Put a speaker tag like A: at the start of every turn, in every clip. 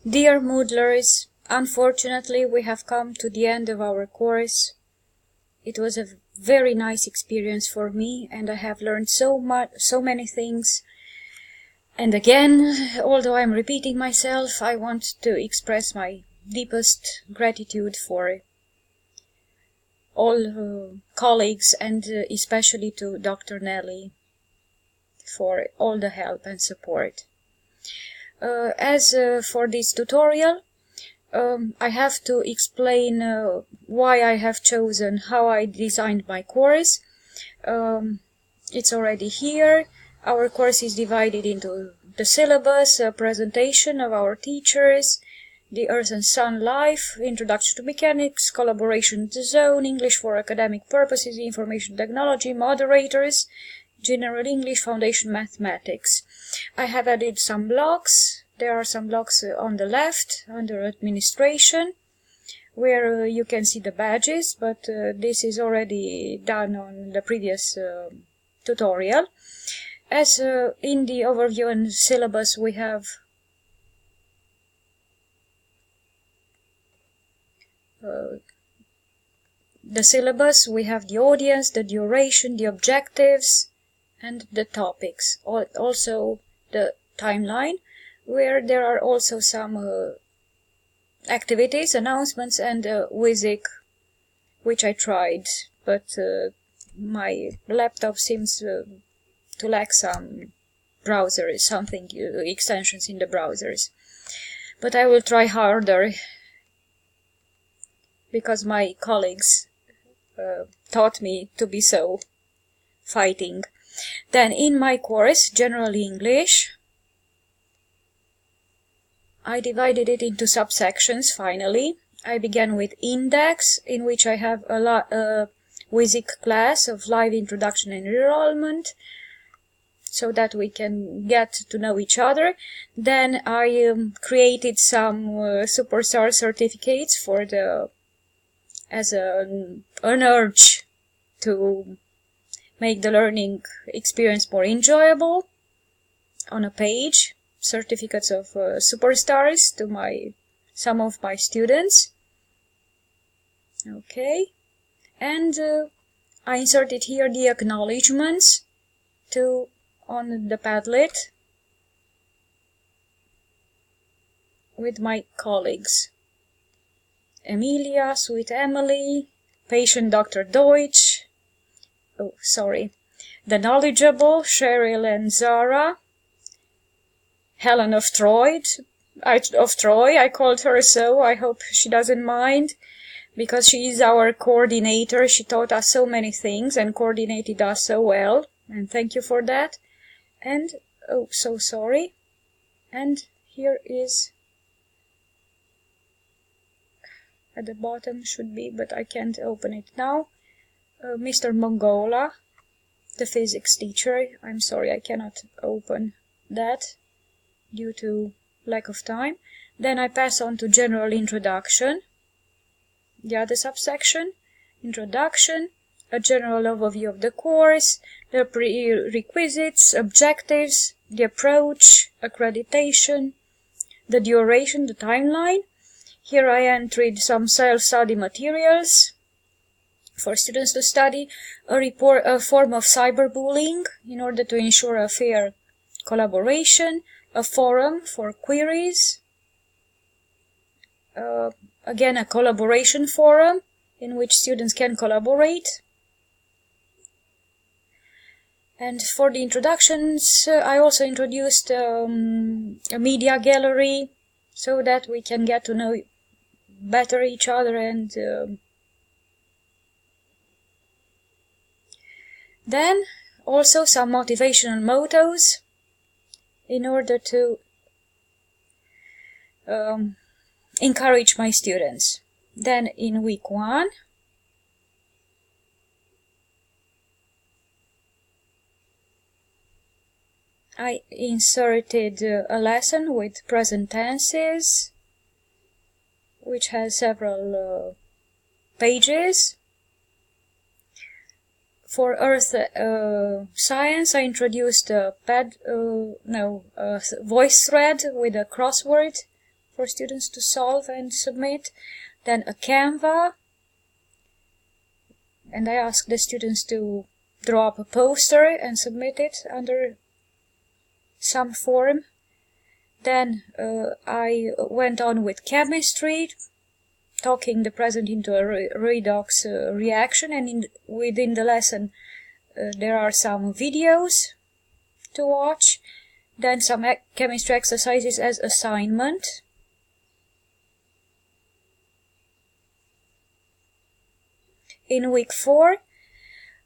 A: Dear Moodlers, unfortunately we have come to the end of our course. It was a very nice experience for me and I have learned so many things. And again, although I'm repeating myself, I want to express my deepest gratitude for all colleagues and especially to Dr. Nelly for all the help and support. As for this tutorial, I have to explain why I have chosen how I designed my course. It's already here. Our course is divided into the syllabus, a presentation of our teachers, the Earth and Sun Life, Introduction to Mechanics, Collaboration to Zone, English for Academic Purposes, Information Technology, Moderators, General English, Foundation Mathematics. I have added some blocks. There are some blocks on the left under Administration where you can see the badges, but this is already done on the previous tutorial. As in the overview and syllabus we have the syllabus, we have the audience, the duration, the objectives, and the topics. Also the timeline, where there are also some activities, announcements, and WYSIWYG, which I tried, but my laptop seems to lack some browsers, extensions in the browsers. But I will try harder, because my colleagues taught me to be so fighting. Then in my course, General English, I divided it into subsections finally. I began with Index, in which I have a WYSIWYG class of live introduction and enrollment, so that we can get to know each other. Then I created some Superstar certificates for as an urge to make the learning experience more enjoyable on a page. Certificates of Superstars to some of my students. Okay, and I inserted here the acknowledgements on the Padlet with my colleagues. Emilia, Sweet Emily, Patient Dr. Deutsch, the Knowledgeable, Cheryl and Zara, Helen of Troy, I called her so, I hope she doesn't mind, because she is our coordinator. She taught us so many things and coordinated us so well, and thank you for that. And, so sorry, and here is, at the bottom should be, but I can't open it now, Mr. Mongola, the physics teacher. I'm sorry, I cannot open that due to lack of time. Then I pass on to General Introduction, the other subsection, Introduction, a general overview of the course, the prerequisites, objectives, the approach, accreditation, the duration, the timeline. Here I entered some self-study materials for students to study, a form of cyberbullying in order to ensure a fair collaboration, a forum for queries, again a collaboration forum in which students can collaborate. And for the introductions, I also introduced a media gallery so that we can get to know better each other, and then also some motivational mottos in order to encourage my students. Then in week 1, I inserted a lesson with present tenses, which has several pages. For Earth Science, I introduced a voice thread with a crossword for students to solve and submit. Then a Canva, and I asked the students to draw up a poster and submit it under some form. Then I went on with chemistry, talking the present into a redox reaction, and within the lesson there are some videos to watch. Then some chemistry exercises as assignment. In week 4,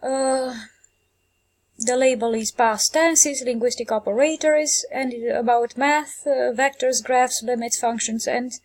A: the label is past tenses, linguistic operators, and about math, vectors, graphs, limits, functions, and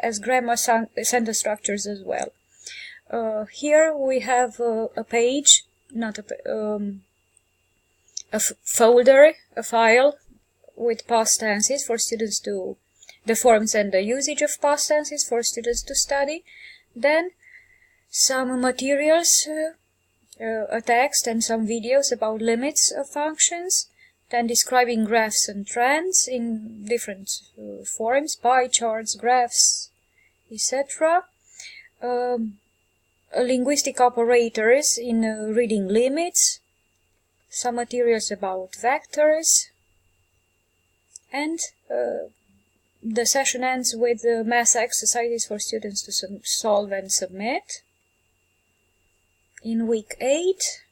A: as grammar, sentence structures as well. Here we have a page, not a folder, a file with past tenses for students to, the forms and the usage of past tenses for students to study. Then some materials, a text and some videos about limits of functions, then describing graphs and trends in different forms, pie charts, graphs, etc. Linguistic operators in reading limits, some materials about vectors, and the session ends with math exercises for students to solve and submit. In week 8,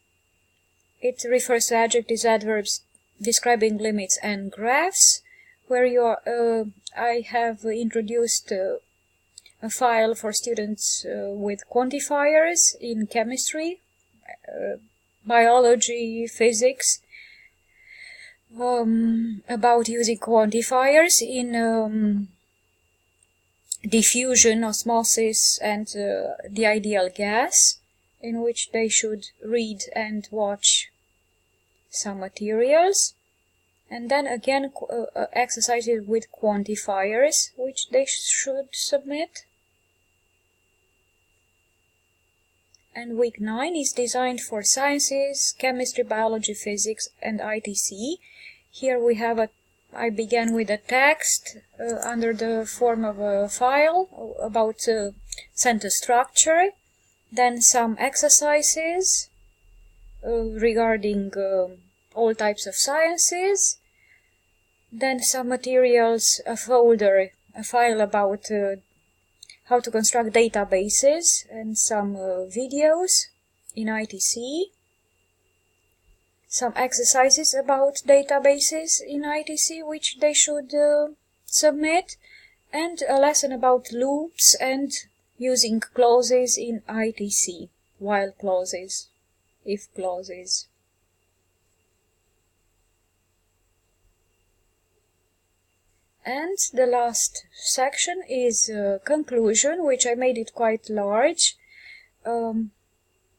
A: it refers to adjectives, adverbs describing limits and graphs, where I have introduced a file for students with quantifiers in chemistry, biology, physics, about using quantifiers in diffusion, osmosis, and the ideal gas, in which they should read and watch some materials. And then again exercises with quantifiers, which they should submit. And week 9 is designed for sciences, chemistry, biology, physics, and ITC. Here we have I began with a text under the form of a file about sentence structure. Then some exercises regarding all types of sciences. Then some materials, a folder, a file about how to construct databases, and some videos in ITC. Some exercises about databases in ITC, which they should submit, and a lesson about loops and using clauses in ITC, while clauses, if clauses. And the last section is conclusion, which I made it quite large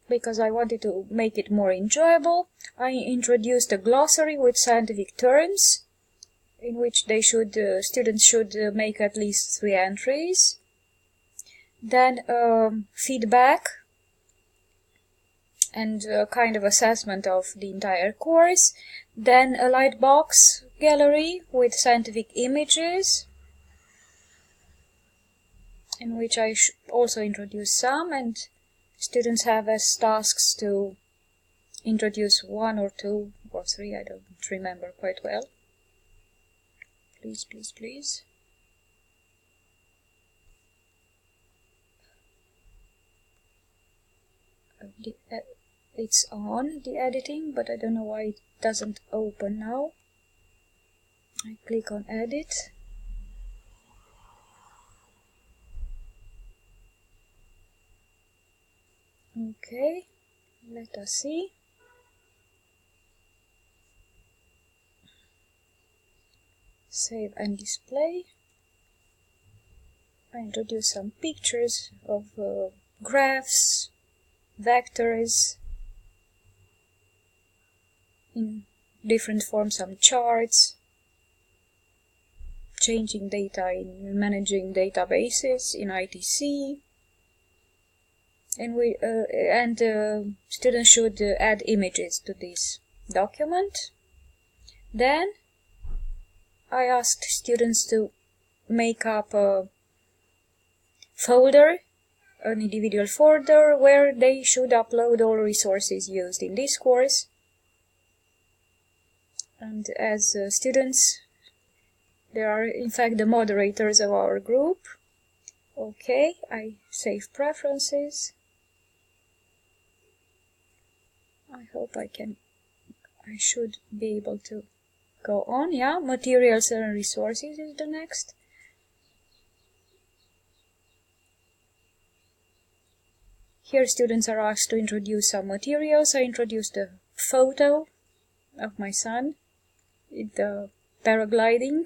A: because I wanted to make it more enjoyable. I introduced a glossary with scientific terms, in which students should make at least 3 entries. Then feedback and a kind of assessment of the entire course. Then a lightbox gallery with scientific images, in which I also introduce some, and students have as tasks to introduce 1 or 2 or 3, I don't remember quite well. Please, please, please. It's on, the editing, but I don't know why it doesn't open now. I click on edit. Okay, let us see. Save and display. I introduce some pictures of graphs, vectors in different forms, some charts, changing data in managing databases in ITC, and students should add images to this document. Then I asked students to make up a folder, an individual folder, where they should upload all resources used in this course. And as students, they are in fact the moderators of our group. Okay, I save preferences. I hope I should be able to go on. Yeah, materials and resources is the next. Here students are asked to introduce some materials. I introduced a photo of my son in the paragliding.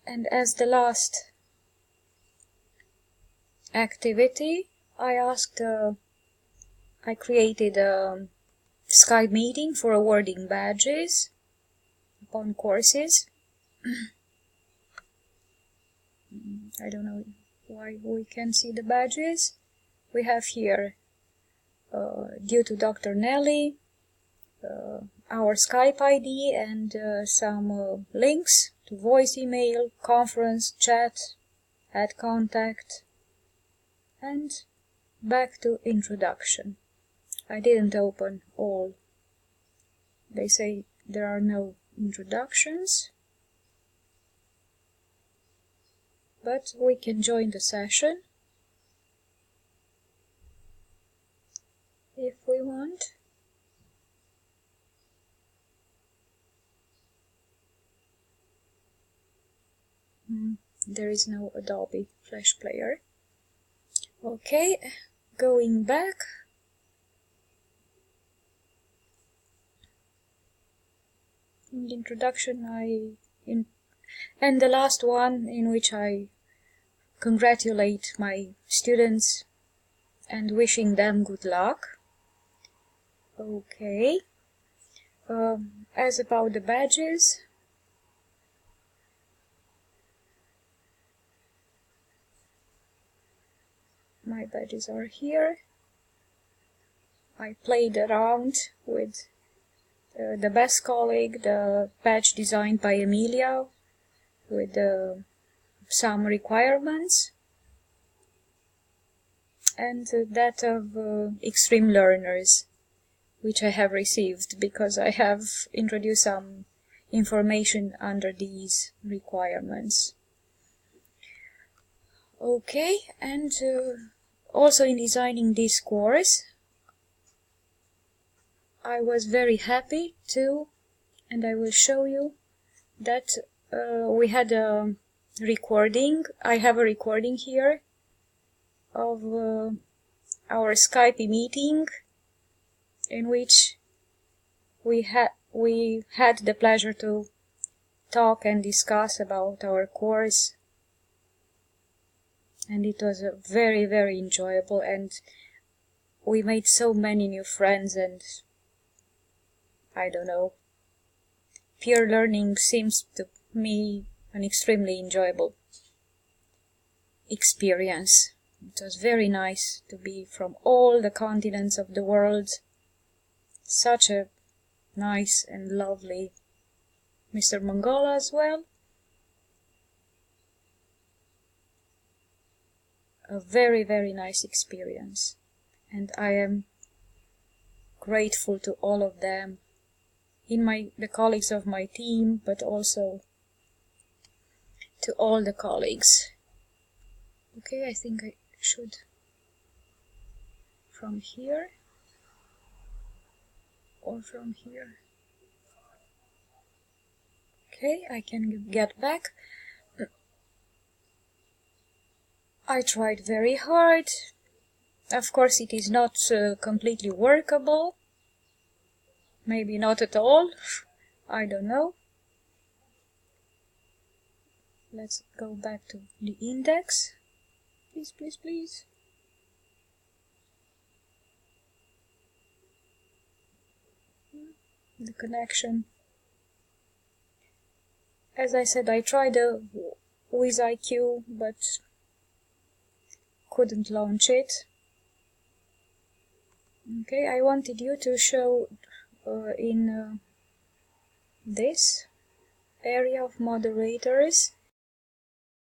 A: And as the last activity, I created a Skype meeting for awarding badges upon courses. I don't know why we can see the badges. We have here, due to Dr. Nelly, our Skype ID and some links to voice email, conference, chat, add contact, and back to introduction. I didn't open all. They say there are no introductions, but we can join the session if we want. There is no Adobe Flash Player. Okay, going back. In the introduction, and the last one in which I congratulate my students and wishing them good luck. Okay. As about the badges, my badges are here. I played around with the best colleague, the badge designed by Emilia, with some requirements, and that of extreme learners, which I have received because I have introduced some information under these requirements. Okay, and also in designing this course, I was very happy too, and I will show you that we had a recording. I have a recording here of our Skype meeting in which we had the pleasure to talk and discuss about our course, and it was very, very enjoyable, and we made so many new friends, and I don't know, peer learning seems to me an extremely enjoyable experience. It was very nice to be from all the continents of the world. Such a nice and lovely Mr. Mongola as well. A very, very nice experience. And I am grateful to all of them, the colleagues of my team, but also to all the colleagues. Okay, I think I should from here or from here. Okay, I can get back. I tried very hard. Of course, it is not completely workable. Maybe not at all. I don't know. Let's go back to the index. Please, please, please. The connection. As I said, I tried a WizIQ, but couldn't launch it. Okay, I wanted you to show in this area of moderators.